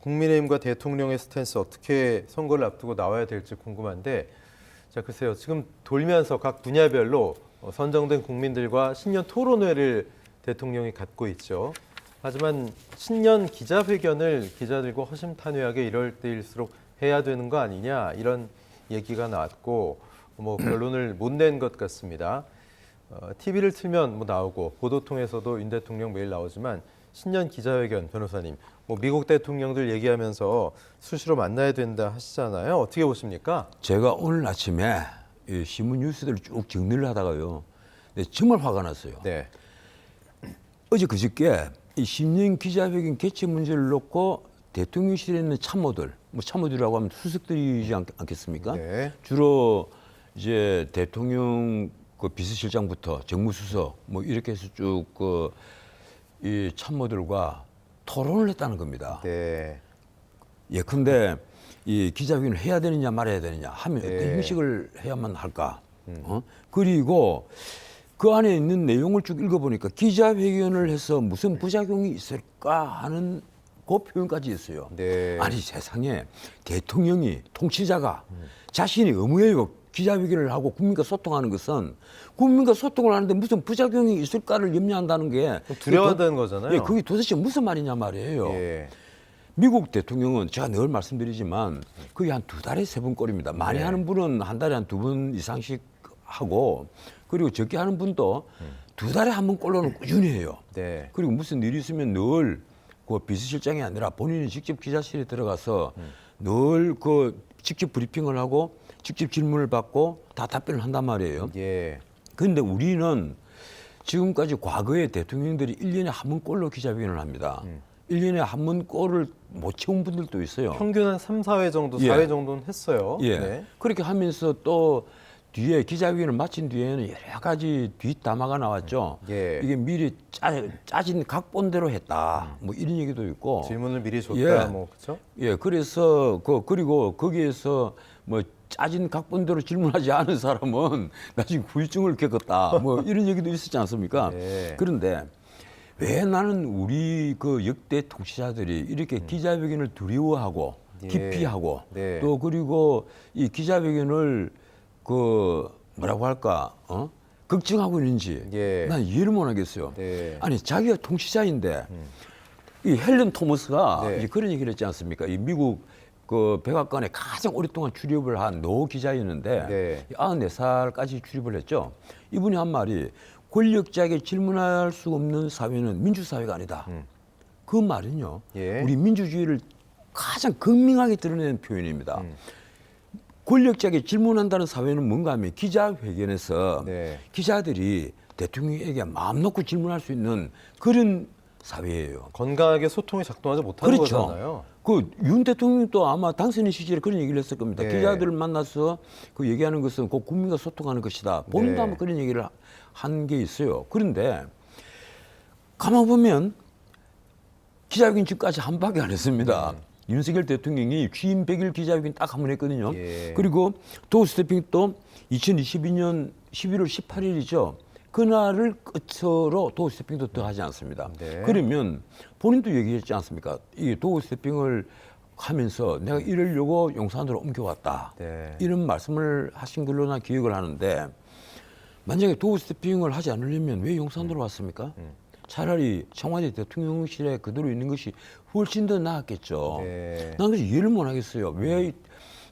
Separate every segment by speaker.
Speaker 1: 국민의힘과 대통령의 스탠스 어떻게 선거를 앞두고 나와야 될지 궁금한데, 자, 글쎄요. 지금 돌면서 각 분야별로 선정된 국민들과 신년 토론회를 대통령이 갖고 있죠. 하지만 신년 기자회견을 기자들과 허심탄회하게 이럴 때일수록 해야 되는 거 아니냐, 이런 얘기가 나왔고 결론을 못 낸 것 같습니다. TV를 틀면 나오고 보도 통해서도 윤 대통령 매일 나오지만 신년 기자회견, 변호사님, 미국 대통령들 얘기하면서 수시로 만나야 된다 하시잖아요. 어떻게 보십니까?
Speaker 2: 제가 오늘 아침에 이 신문 뉴스들을 쭉 정리를 하다가요, 정말 화가 났어요.
Speaker 1: 네.
Speaker 2: 어제 그저께 이 신년 기자회견 개최 문제를 놓고 대통령실에 있는 참모들, 참모들이라고 하면 수석들이지 않겠습니까?
Speaker 1: 네.
Speaker 2: 주로 이제 대통령 그 비서실장부터 정무수석 이렇게 해서 쭉 이 참모들과 토론을 했다는 겁니다.
Speaker 1: 네.
Speaker 2: 예컨대 이 기자회견을 해야 되느냐 말아야 되느냐 하면
Speaker 1: 네.
Speaker 2: 어떤 형식을 해야만 할까? 그리고 그 안에 있는 내용을 쭉 읽어보니까 기자회견을 해서 무슨 부작용이 있을까 하는 그 표현까지 있어요.
Speaker 1: 네.
Speaker 2: 아니 세상에 대통령이 통치자가 자신이 의무예요. 기자회견을 하고 국민과 소통하는 것은 국민과 소통을 하는데 무슨 부작용이 있을까를 염려한다는 게
Speaker 1: 두려워한다는 거잖아요.
Speaker 2: 예, 그게 도대체 무슨 말이냐 말이에요.
Speaker 1: 예.
Speaker 2: 미국 대통령은 제가 늘 말씀드리지만 그게 한 2달에 3번 꼴입니다. 많이
Speaker 1: 네.
Speaker 2: 하는 분은 한 달에 한 2번 이상씩 하고, 그리고 적게 하는 분도 2달에 1번 꼴로는 꾸준히 해요.
Speaker 1: 네.
Speaker 2: 그리고 무슨 일이 있으면 늘 그 비서실장이 아니라 본인이 직접 기자실에 들어가서 늘 그 직접 브리핑을 하고 직접 질문을 받고 다 답변을 한단 말이에요.
Speaker 1: 예.
Speaker 2: 그런데 우리는 지금까지 과거에 대통령들이 1년에 1번 꼴로 기자회견을 합니다. 1년에 1번 꼴을 못 채운 분들도 있어요.
Speaker 1: 평균 한 3, 4회 정도,
Speaker 2: 예.
Speaker 1: 4회 정도는 했어요.
Speaker 2: 예.
Speaker 1: 네.
Speaker 2: 그렇게 하면서 또 뒤에 기자회견을 마친 뒤에는 여러 가지 뒷담화가 나왔죠.
Speaker 1: 예.
Speaker 2: 이게 미리 짜진 각본대로 했다. 이런 얘기도 있고.
Speaker 1: 질문을 미리 줬다,
Speaker 2: 예.
Speaker 1: 그렇죠?
Speaker 2: 예, 그래서 그리고 거기에서 짜진 각본대로 질문하지 않은 사람은 나중에 후유증을 겪었다. 이런 얘기도 있었지 않습니까?
Speaker 1: 네.
Speaker 2: 그런데 왜 나는 우리 그 역대 통치자들이 이렇게 기자회견을 두려워하고
Speaker 1: 예.
Speaker 2: 기피하고
Speaker 1: 네.
Speaker 2: 또 그리고 이 기자회견을 그 뭐라고 할까 걱정하고 있는지
Speaker 1: 예.
Speaker 2: 난 이해를 못 하겠어요.
Speaker 1: 네.
Speaker 2: 아니 자기가 통치자인데 이 헬렌 토머스가
Speaker 1: 네.
Speaker 2: 이제 그런 얘기를 했지 않습니까? 이 미국 그 백악관에 가장 오랫동안 출입을 한 노 기자였는데
Speaker 1: 네.
Speaker 2: 94살까지 출입을 했죠. 이분이 한 말이 권력자에게 질문할 수 없는 사회는 민주사회가 아니다. 그 말은요.
Speaker 1: 예.
Speaker 2: 우리 민주주의를 가장 극명하게 드러내는 표현입니다. 권력자에게 질문한다는 사회는 뭔가 하면 기자회견에서
Speaker 1: 네.
Speaker 2: 기자들이 대통령에게 마음 놓고 질문할 수 있는 그런 사회예요.
Speaker 1: 건강하게 소통이 작동하지 못하는
Speaker 2: 그렇죠.
Speaker 1: 거잖아요.
Speaker 2: 그 윤 대통령도 아마 당선인 시절에 그런 얘기를 했을 겁니다.
Speaker 1: 네.
Speaker 2: 기자들을 만나서 그 얘기하는 것은 그 국민과 소통하는 것이다. 본인도
Speaker 1: 네.
Speaker 2: 아마 그런 얘기를 한 게 있어요. 그런데 가만 보면 기자회견 지금까지 한 밖에 안 했습니다. 윤석열 대통령이 취임 100일 기자회견 딱 한 번 했거든요.
Speaker 1: 예.
Speaker 2: 그리고 도어 스태핑 또 2022년 11월 18일이죠. 그날을 끝으로 도어 스태핑도 더 하지 않습니다.
Speaker 1: 네.
Speaker 2: 그러면 본인도 얘기했지 않습니까? 이 도어 스태핑을 하면서 내가 이러려고 용산으로 옮겨왔다.
Speaker 1: 네.
Speaker 2: 이런 말씀을 하신 걸로 난 기억을 하는데, 만약에 도어 스태핑을 하지 않으려면 왜 용산으로 왔습니까? 차라리 청와대 대통령실에 그대로 있는 것이 훨씬 더 나았겠죠.
Speaker 1: 네.
Speaker 2: 난 그래서 이해를 못 하겠어요. 왜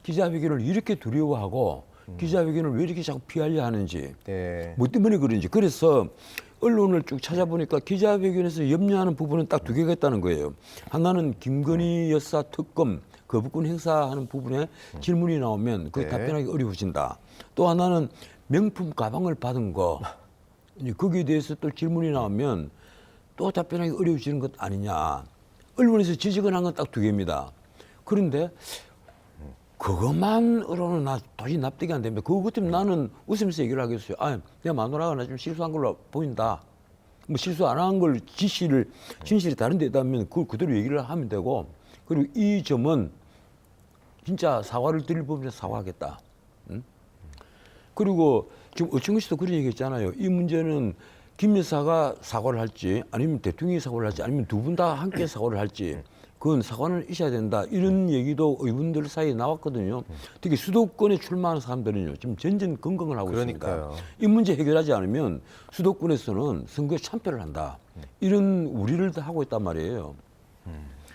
Speaker 2: 기자회견을 이렇게 두려워하고 기자회견을 왜 이렇게 자꾸 피하려 하는지,
Speaker 1: 네.
Speaker 2: 뭐 때문에 그런지. 그래서 언론을 쭉 찾아보니까 기자회견에서 염려하는 부분은 딱 2개가 있다는 거예요. 하나는 김건희 여사 특검 거부권 행사하는 부분에 질문이 나오면 그
Speaker 1: 네.
Speaker 2: 답변하기 어려워진다. 또 하나는 명품 가방을 받은 거, 이제 거기에 대해서 또 질문이 나오면 또 답변하기 어려워지는 것 아니냐. 언론에서 지적을 한 건 딱 2개입니다. 그런데 그것만으로는 나 도저히 납득이 안 됩니다. 그것 때문에 나는 웃으면서 얘기를 하겠어요. 아, 내가 마누라가 나 좀 실수한 걸로 보인다. 실수 안 한 걸 진실이 다른 데 있다면 그걸 그대로 얘기를 하면 되고, 그리고 이 점은 진짜 사과를 드릴 부분에 사과하겠다. 응? 그리고 지금 어청근 씨도 그런 얘기 했잖아요. 이 문제는 김 여사가 사과를 할지 아니면 대통령이 사과를 할지 아니면 두 분 다 함께 사과를 할지 그건 사과는 있어야 된다. 이런 얘기도 의원들 사이에 나왔거든요. 특히 수도권에 출마하는 사람들은요. 지금 전전긍긍을 하고
Speaker 1: 그러니까요.
Speaker 2: 있습니다. 이 문제 해결하지 않으면 수도권에서는 선거에 참패를 한다. 이런 우려를 다 하고 있단 말이에요.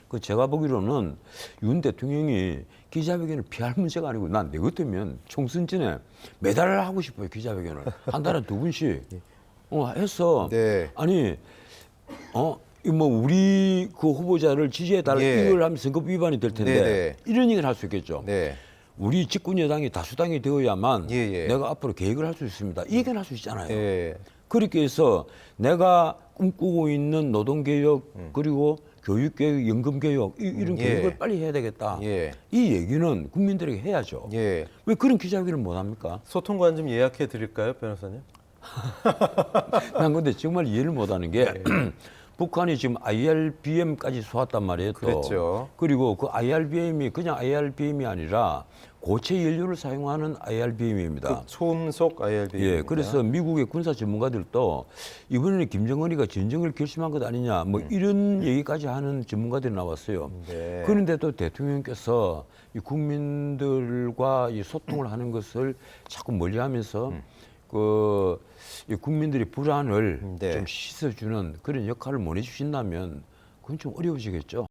Speaker 2: 그 제가 보기로는 윤 대통령이 기자회견을 피할 문제가 아니고 난 내 같으면 총선 전에 매달 하고 싶어요. 기자회견을. 한 달에 2번씩 해서
Speaker 1: 네.
Speaker 2: 아니 이 뭐 우리 그 후보자를 지지해달라
Speaker 1: 예.
Speaker 2: 이걸 하면 선거법 위반이 될 텐데
Speaker 1: 네네.
Speaker 2: 이런 얘기를 할 수 있겠죠.
Speaker 1: 네.
Speaker 2: 우리 집권 여당이 다수당이 되어야만
Speaker 1: 예.
Speaker 2: 내가 앞으로 계획을 할 수 있습니다. 이 얘기를 할 수 있잖아요.
Speaker 1: 예.
Speaker 2: 그렇게 해서 내가 꿈꾸고 있는 노동개혁 그리고 교육개혁, 연금개혁 이런
Speaker 1: 예.
Speaker 2: 계획을 빨리 해야 되겠다.
Speaker 1: 예.
Speaker 2: 이 얘기는 국민들에게 해야죠.
Speaker 1: 예.
Speaker 2: 왜 그런 기자회견을 못 합니까?
Speaker 1: 소통관 좀 예약해 드릴까요, 변호사님?
Speaker 2: 난 근데 정말 이해를 못 하는 게 북한이 지금 IRBM까지 쏘았단 말이에요. 또.
Speaker 1: 그랬죠.
Speaker 2: 그리고 그 IRBM이 그냥 IRBM이 아니라 고체 연료를 사용하는 IRBM입니다.
Speaker 1: 초음속 IRB.
Speaker 2: 예, 그래서 미국의 군사 전문가들도 이번에는 김정은이가 전쟁을 결심한 것 아니냐, 뭐 이런 얘기까지 하는 전문가들이 나왔어요.
Speaker 1: 네.
Speaker 2: 그런데도 대통령께서 이 국민들과 이 소통을 하는 것을 자꾸 멀리하면서 이 국민들의 불안을
Speaker 1: 네.
Speaker 2: 좀 씻어주는 그런 역할을 못 해주신다면 그건 좀 어려워지겠죠.